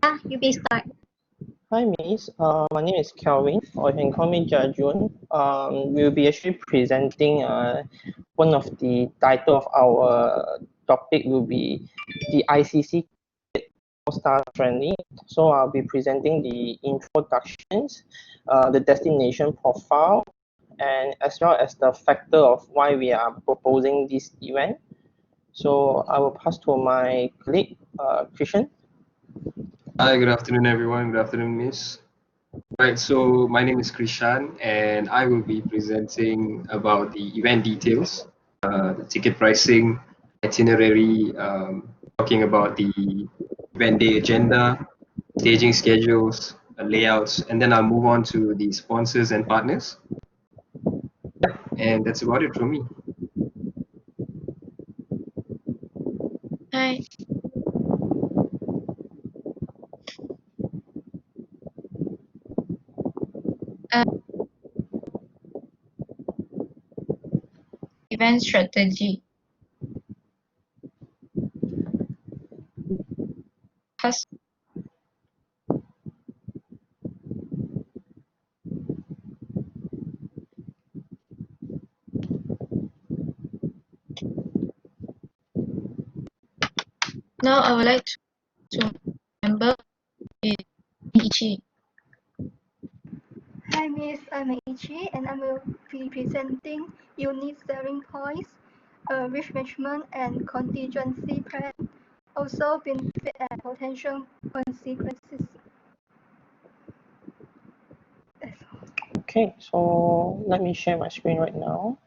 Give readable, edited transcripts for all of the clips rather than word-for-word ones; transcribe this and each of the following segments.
you may start. Hi, Miss. My name is Kelvin, or you can call me Joon. We'll be actually presenting one of the title of our topic will be the ICC Star Friendly. So I'll be presenting the introductions, the destination profile, and as well as the factor of why we are proposing this event. So I will pass to my colleague, Krishan. Hi, good afternoon, everyone. Good afternoon, Miss. Right, so my name is Krishan, and I will be presenting about the event details, the ticket pricing, itinerary, talking about the event day agenda, staging schedules, layouts, and then I'll move on to the sponsors and partners. And that's about it from me. Hi. Event strategy. Now I would like to member Yi Chee. Hi Miss, I'm Yi Chee and I will be presenting unique selling points, risk management and contingency plan, also benefit and potential consequences. Okay, so let me share my screen right now.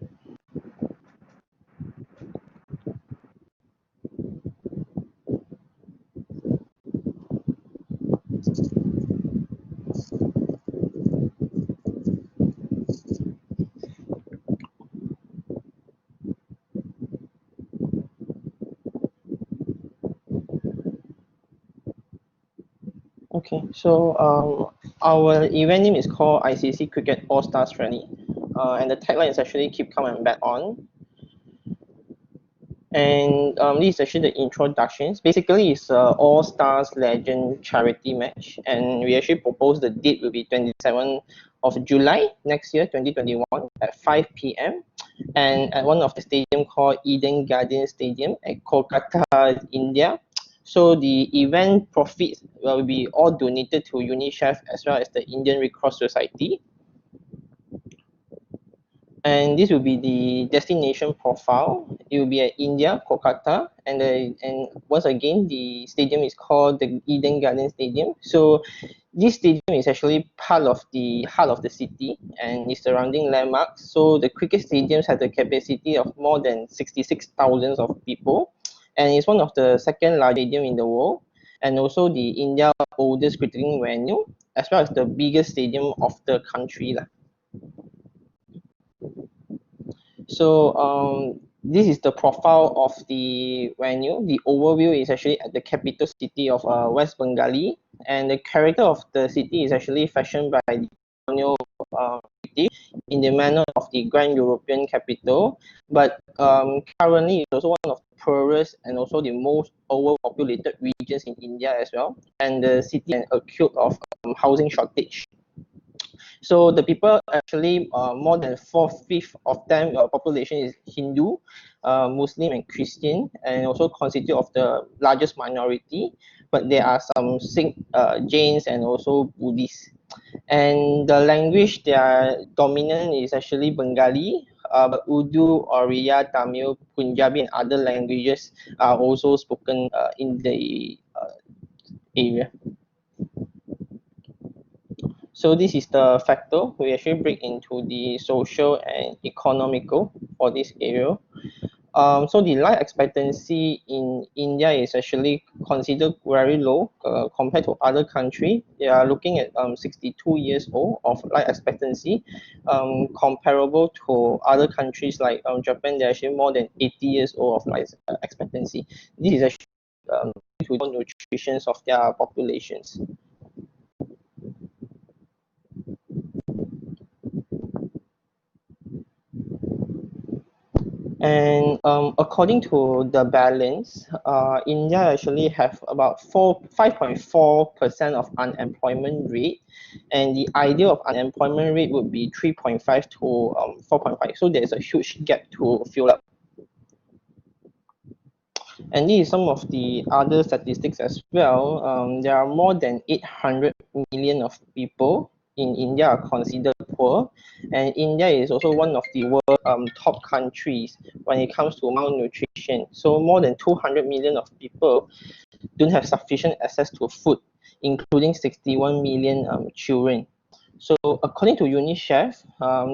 Okay, so our event name is called ICC Cricket All Stars Friendly, and the tagline is actually "Keep Calm and Bet On." And this is actually the introductions. Basically, it's a All Stars Legend charity match, and we actually propose the date will be 27th of July next year, 2021, at 5 p.m. and at one of the stadium called Eden Garden Stadium at Kolkata, India. So the event profits will be all donated to UNICEF as well as the Indian Red Cross Society. And this will be the destination profile. It will be at India, Kolkata, and once again the stadium is called the Eden Garden Stadium. So this stadium is actually part of the heart of the city and its surrounding landmarks. So the cricket stadiums have the capacity of more than 66,000 of people, and it's one of the second largest stadium in the world, and also the India oldest cricketing venue, as well as the biggest stadium of the country lah. So this is the profile of the venue. The overview is actually at the capital city of West Bengali, and the character of the city is actually fashioned by the colonial in the manner of the Grand European capital. But currently, it's also one of the poorest and also the most overpopulated regions in India as well. And the city is acute of housing shortage. So the people actually more than 4/5 of them population is Hindu, Muslim and Christian, and also constitute of the largest minority. But there are some Sikh, Jains and also Buddhists. And the language they are dominant is actually Bengali, but Urdu, Oriya, Tamil, Punjabi and other languages are also spoken in the area. So this is the factor. We actually break into the social and economical for this area. So the life expectancy in India is actually considered very low compared to other countries. They are looking at 62 years old of life expectancy, comparable to other countries like Japan. They're actually more than 80 years old of life expectancy. This is actually due to nutrition of their populations. And according to the balance, India actually have about 5.4% of unemployment rate, and the ideal of unemployment rate would be 3.5 to 4.5. So there's a huge gap to fill up. And these are some of the other statistics as well. There are more than 800 million of people in India are considered poor, and India is also one of the world top countries when it comes to malnutrition. So more than 200 million of people don't have sufficient access to food, including 61 million children. So according to UNICEF,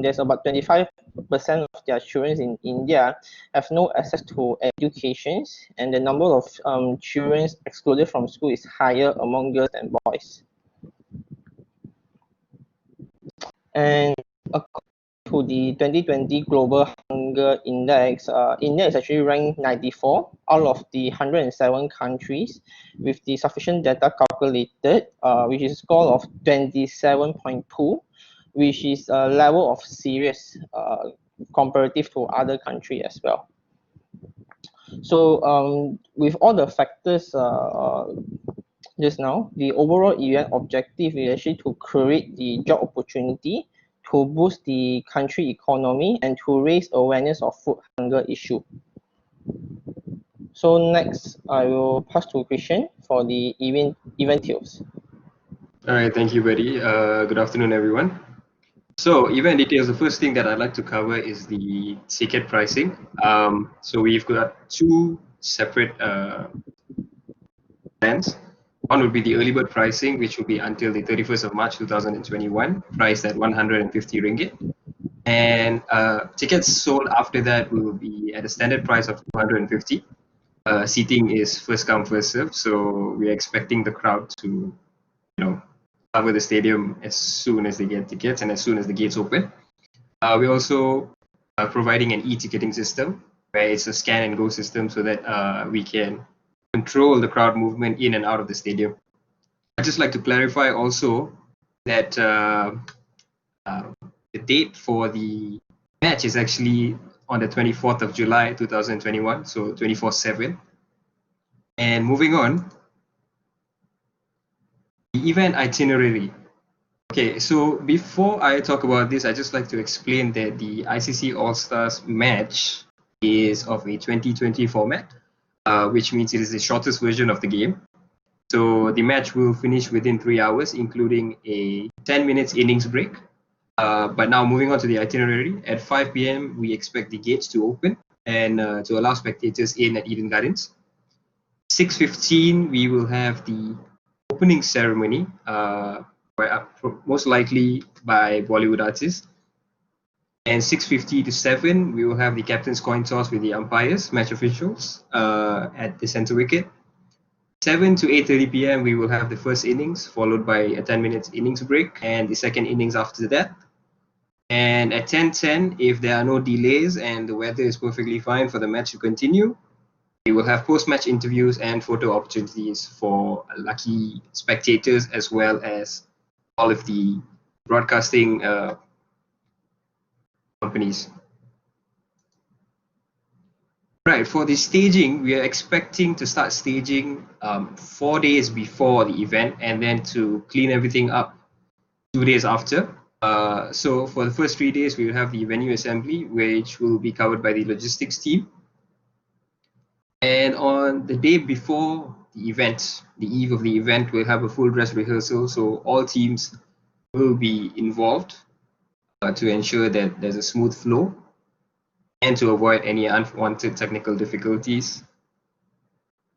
there's about 25% of their children in India have no access to education, and the number of children excluded from school is higher among girls and boys. And according to the 2020 Global Hunger Index, India is actually ranked 94 out of the 107 countries with the sufficient data calculated, which is a score of 27.2, which is a level of serious comparative to other countries as well. So with all the factors just now, the overall event objective is actually to create the job opportunity, to boost the country economy, and to raise awareness of food hunger issue. So next, I will pass to Krishan for the event details. All right, thank you, Betty. Good afternoon, everyone. So event details, the first thing that I'd like to cover is the ticket pricing. So we've got two separate plans. One would be the early bird pricing, which will be until the 31st of March 2021, priced at 150 ringgit. And tickets sold after that will be at a standard price of 250. Seating is first come, first serve, so we're expecting the crowd to, cover the stadium as soon as they get tickets and as soon as the gates open. We're also providing an e-ticketing system where it's a scan and go system so that we can control the crowd movement in and out of the stadium. I'd just like to clarify also that the date for the match is actually on the 24th of July 2021, so 24/7. And moving on, the event itinerary. Okay, so before I talk about this, I'd just like to explain that the ICC All-Stars match is of a 2020 format, which means it is the shortest version of the game. So the match will finish within 3 hours, including a 10 minutes innings break. But now moving on to the itinerary, at 5 p.m. we expect the gates to open and to allow spectators in at Eden Gardens. 6:15 we will have the opening ceremony, most likely by Bollywood artists. And 6:50 to 7 we will have the captain's coin toss with the umpires, match officials at the center wicket. 7 to 8:30 p.m. we will have the first innings, followed by a 10 minutes innings break and the second innings after that. And at 10:10, if there are no delays and the weather is perfectly fine for the match to continue, we will have post-match interviews and photo opportunities for lucky spectators as well as all of the broadcasting companies. Right, for the staging, we are expecting to start staging 4 days before the event and then to clean everything up 2 days after. So for the first 3 days, we will have the venue assembly, which will be covered by the logistics team. And on the day before the event, the eve of the event, we'll have a full dress rehearsal. So all teams will be involved to ensure that there's a smooth flow and to avoid any unwanted technical difficulties.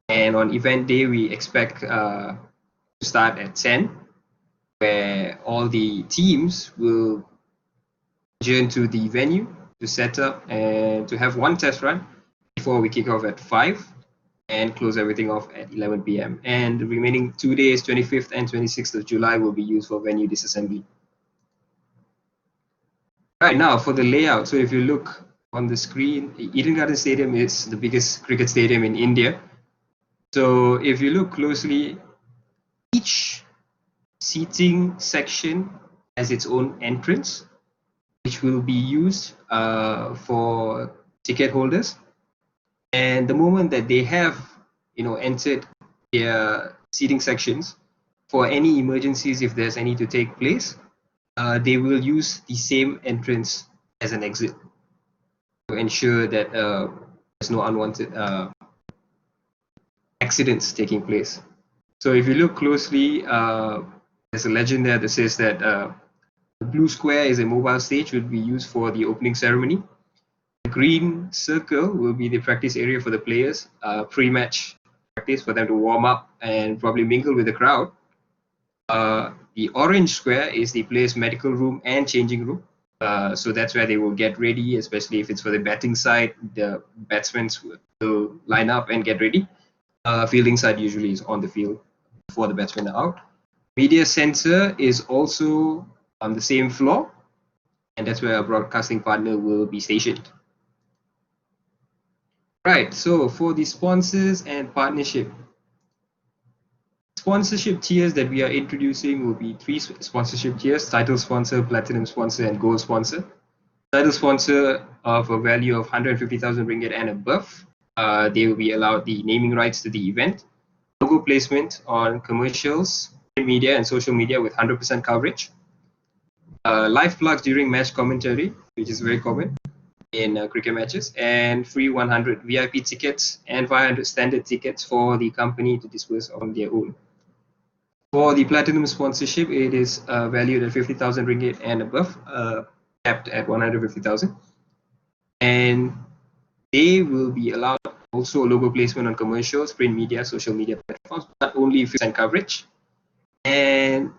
And on event day, we expect to start at 10, where all the teams will adjourn to the venue to set up and to have one test run before we kick off at 5 and close everything off at 11 p.m. And the remaining 2 days, 25th and 26th of July, will be used for venue disassembly. Right now, for the layout, so if you look on the screen, Eden Garden Stadium is the biggest cricket stadium in India. So if you look closely, each seating section has its own entrance, which will be used for ticket holders. And the moment that they have, entered their seating sections, for any emergencies, if there's any to take place, they will use the same entrance as an exit to ensure that there's no unwanted accidents taking place. So if you look closely, there's a legend there that says that the blue square is a mobile stage, will be used for the opening ceremony. The green circle will be the practice area for the players, pre-match practice for them to warm up and probably mingle with the crowd. The orange square is the players' medical room and changing room. So that's where they will get ready, especially if it's for the batting side. The batsmen will line up and get ready. Fielding side usually is on the field before the batsmen are out. Media center is also on the same floor, and that's where a broadcasting partner will be stationed. Right, so for the sponsors and partnership. Sponsorship tiers that we are introducing will be 3 sponsorship tiers: title sponsor, platinum sponsor, and gold sponsor. Title sponsor of a value of 150,000 ringgit and above, they will be allowed the naming rights to the event, logo placement on commercials, print media, and social media with 100% coverage, live plugs during match commentary, which is very common in cricket matches, and free 100 VIP tickets and 500 standard tickets for the company to disperse on their own. For the platinum sponsorship, it is valued at 50,000 ringgit and above, capped at 150,000. And they will be allowed also logo placement on commercials, print media, social media platforms, but only 50% coverage. And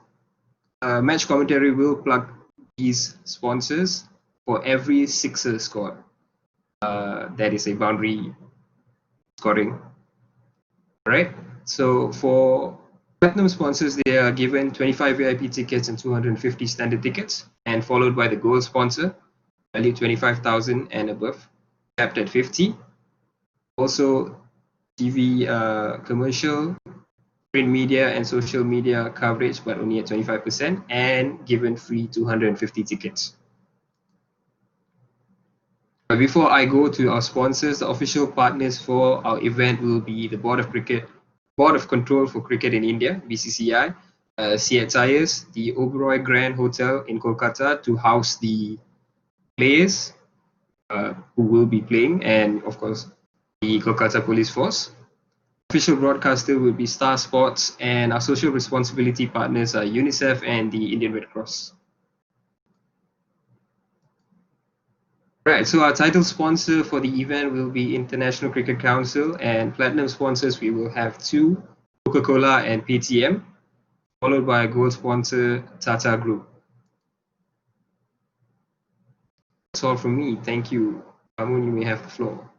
match commentary will plug these sponsors for every sixer score. That is a boundary scoring. All right. So for platinum sponsors, they are given 25 VIP tickets and 250 standard tickets, and followed by the gold sponsor, value 25,000 and above, capped at 50. Also, TV commercial, print media, and social media coverage, but only at 25%, and given free 250 tickets. But before I go to our sponsors, the official partners for our event will be the Board of Control for Cricket in India, BCCI, Seat Tires, the Oberoi Grand Hotel in Kolkata to house the players who will be playing, and of course the Kolkata Police Force. Official broadcaster will be Star Sports, and our social responsibility partners are UNICEF and the Indian Red Cross. Right, so our title sponsor for the event will be International Cricket Council, and platinum sponsors we will have 2, Coca-Cola and PTM, followed by a gold sponsor, Tata Group. That's all from me. Thank you. Kah Mun, you may have the floor.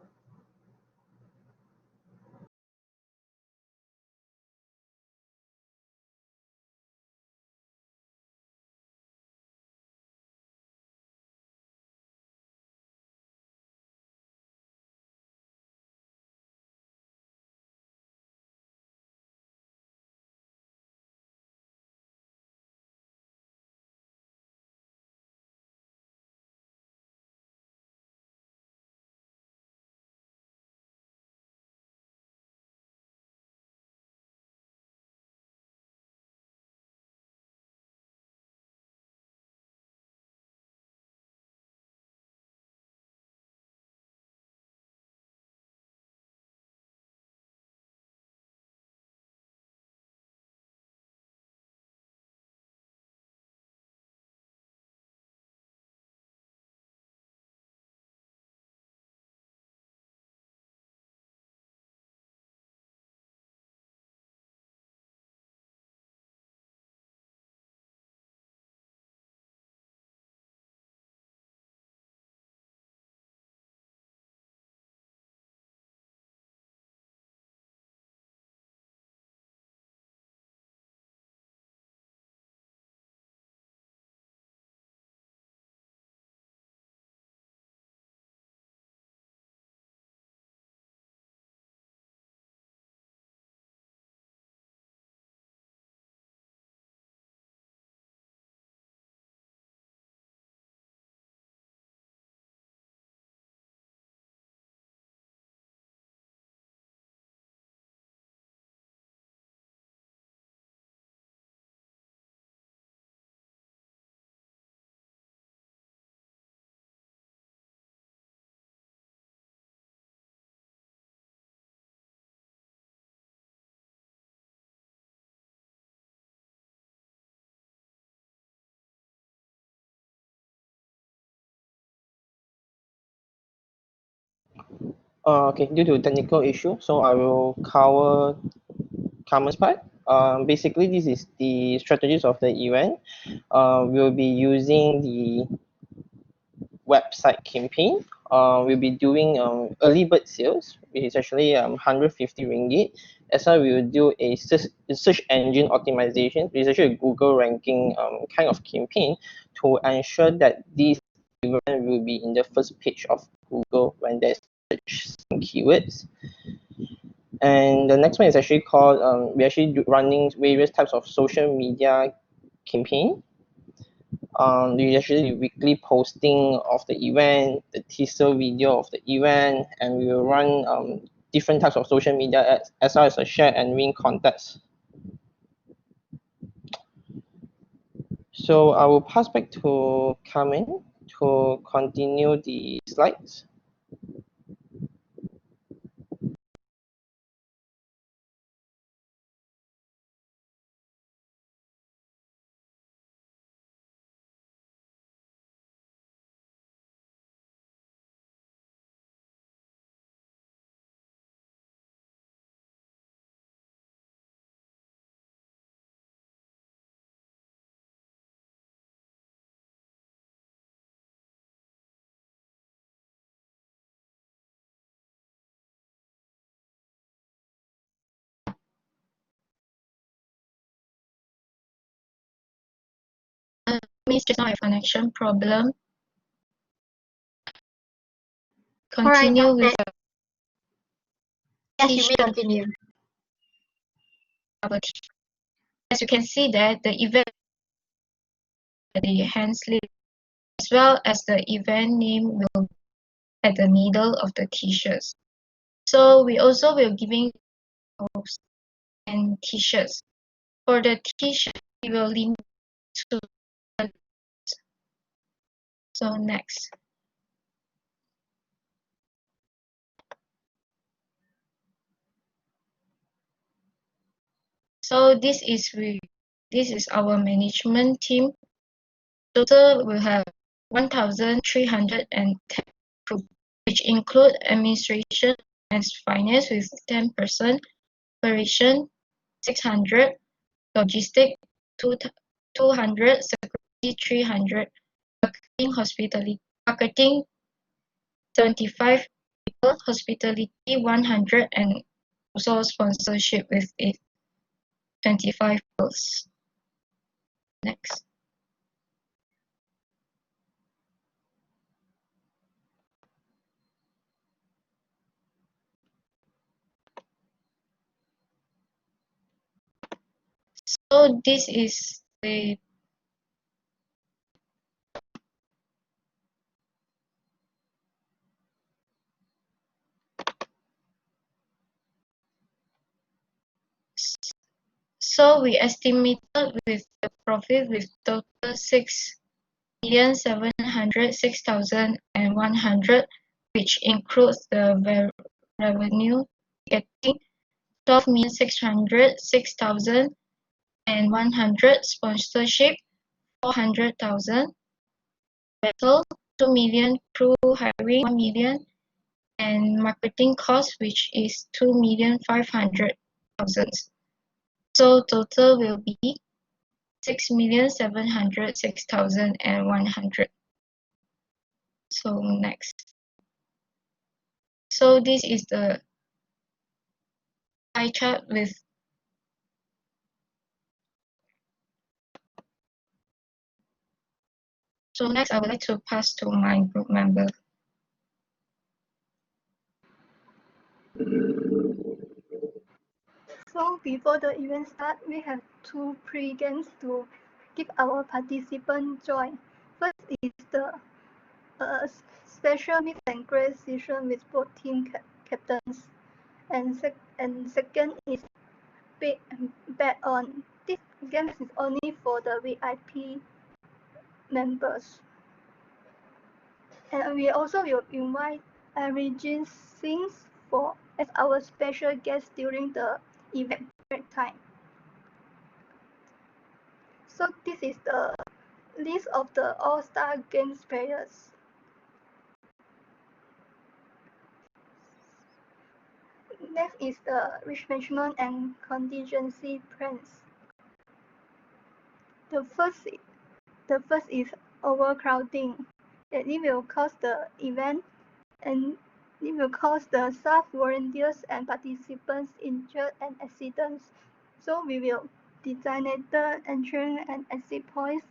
Okay, due to technical issue, so I will cover Kah Mun's part. Basically, this is the strategies of the event. We'll be using the website campaign. We'll be doing early bird sales, which is actually 150 ringgit. As well, we will do a search engine optimization, which is actually a Google ranking kind of campaign to ensure that this event will be in the first page of Google when there's search keywords. And the next one is actually called we're actually running various types of social media campaign. We actually do weekly posting of the event, the teaser video of the event, and we will run different types of social media ads as well as a share and win contest. So I will pass back to Kah Mun to continue the slides. Miss, just now I have a connection problem. Alright, Continue with okay. Yes, you may t-shirt continue. coverage. As you can see that the event, the hand slip, as well as the event name will be at the middle of the t-shirts. So we also will giving and t-shirts. For the t-shirt, we will limit to. So next. So this is our management team. Total will have 1,310 group, which include administration and finance with 10%, operation 600, logistic 200, security 300, marketing 75 people, hospitality 100, and also sponsorship with 25 people. Next. So this is the so we estimated with the profit with total 6,706,100, which includes the revenue getting 12,606,100, sponsorship 400,000, rental 2 million, crew hiring 1 million, and marketing cost, which is 2,500,000. So total will be 6,706,100. So next. So this is the pie chart with so next I would like to pass to my group member. So before the event start, we have two pre-games to give our participants joy. First is the special meet and greet session with both team captains, and second is bet on. This game is only for the VIP members. And we also will invite Regine Sings as our special guest during the event break time. So this is the list of the All-Star Games players. is the risk management and contingency plans. The first is overcrowding. That it will cause the event and it will cause the staff, volunteers, and participants injured and accidents. So we will designated entry and exit points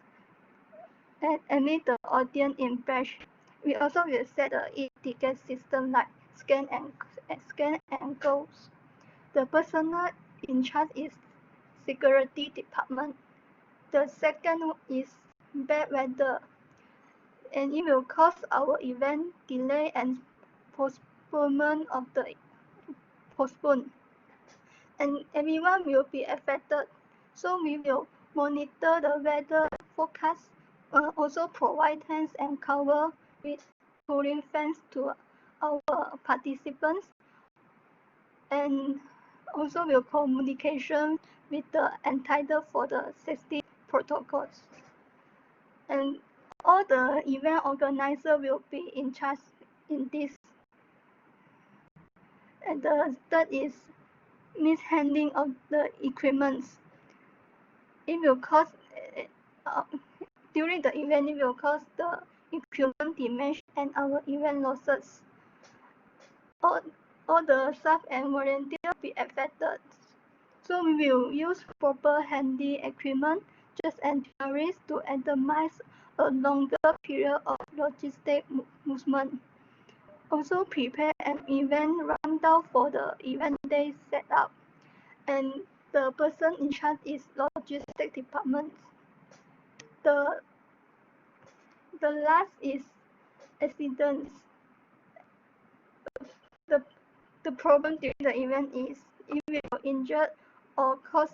and admit the audience in batch. We also will set a e-ticket system like scan and goes. The personnel in charge is security department. The second is bad weather, and it will cause our event delay and postponement of the postpone, and everyone will be affected. So we will monitor the weather forecast, also provide tents and cover with cooling fans to our participants, and also will communication with the entitled for the safety protocols. And all the event organizer will be in charge in this. And the third is mishandling of the equipment. It will cause during the event, it will cause the equipment damage and our event losses. All the staff and volunteers will be affected. So we will use proper handy equipment, just and tourists to optimize a longer period of logistic movement. Also prepare an event rundown for the event day setup. And the person in charge is logistic department. The last is accidents. The problem during the event is if we are injured or cause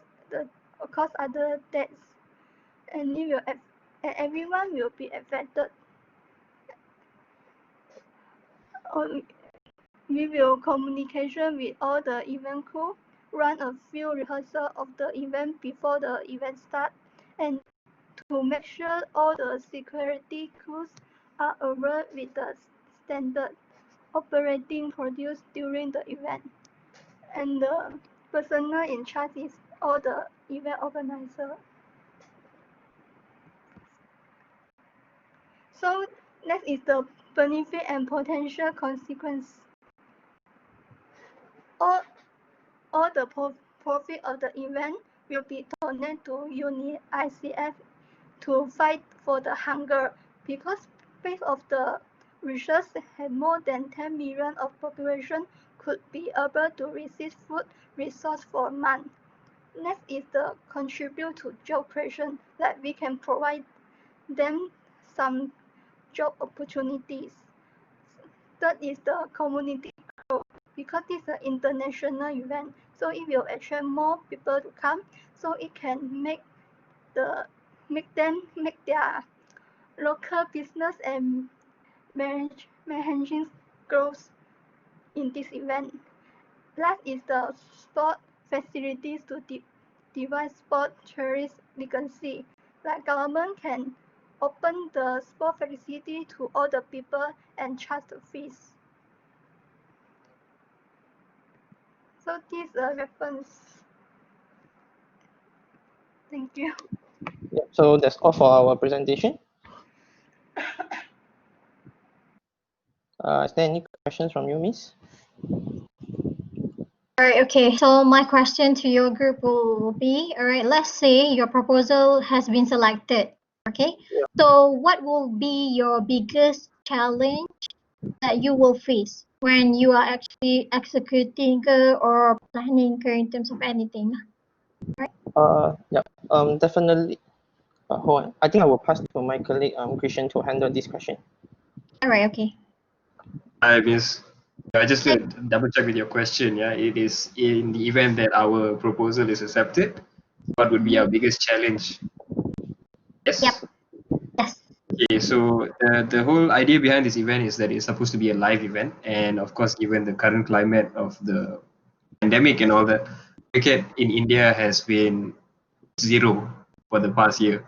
other deaths, and everyone will be affected. We will communication with all the event crew, run a few rehearsal of the event before the event start, and to make sure all the security crews are aware with the standard operating produced during the event. And the personnel in charge is all the event organizer. So next is the benefit and potential consequence. All the profit of the event will be donated to UNICEF ICF to fight for the hunger, because based of the research had more than 10 million of population could be able to receive food resource for a month. Next is the contribute to job creation, that we can provide them some job opportunities. Third is the community growth, because this is an international event, so it will attract more people to come, so it can make their local business and managing growth in this event. Last is the sport facilities to devise sport tourist vacancy. Like government can open the sport facility to all the people and charge the fees. So this is a reference. Thank you. Yeah, so that's all for our presentation. Is there any questions from you, Miss? Alright, okay. So my question to your group will be, alright, let's say your proposal has been selected. Okay. Yeah. So what will be your biggest challenge that you will face when you are actually executing or planning in terms of anything? Yeah. Definitely. Hold on. I think I will pass to my colleague, Krishan, to handle this question. Alright, okay. Hi, Miss. I just to double check with your question. Yeah, it is in the event that our proposal is accepted, what would be our biggest challenge? Yes. Yep. Yes. Okay, so the whole idea behind this event is that it's supposed to be a live event, and of course, given the current climate of the pandemic and all that, cricket in India has been zero for the past year.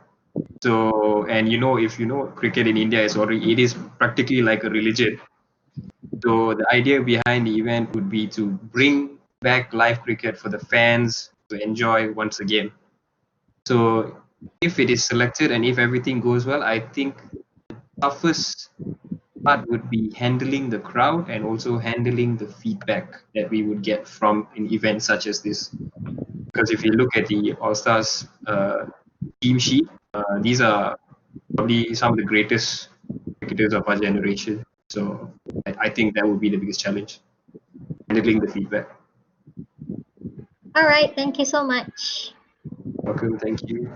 So, and if you know cricket in India it is practically like a religion. So the idea behind the event would be to bring back live cricket for the fans to enjoy once again. So if it is selected and if everything goes well, I think the toughest part would be handling the crowd and also handling the feedback that we would get from an event such as this. Because if you look at the All Stars team sheet, these are probably some of the greatest cricketers of our generation. So I think that would be the biggest challenge, handling the feedback. All right, thank you so much. Welcome, thank you.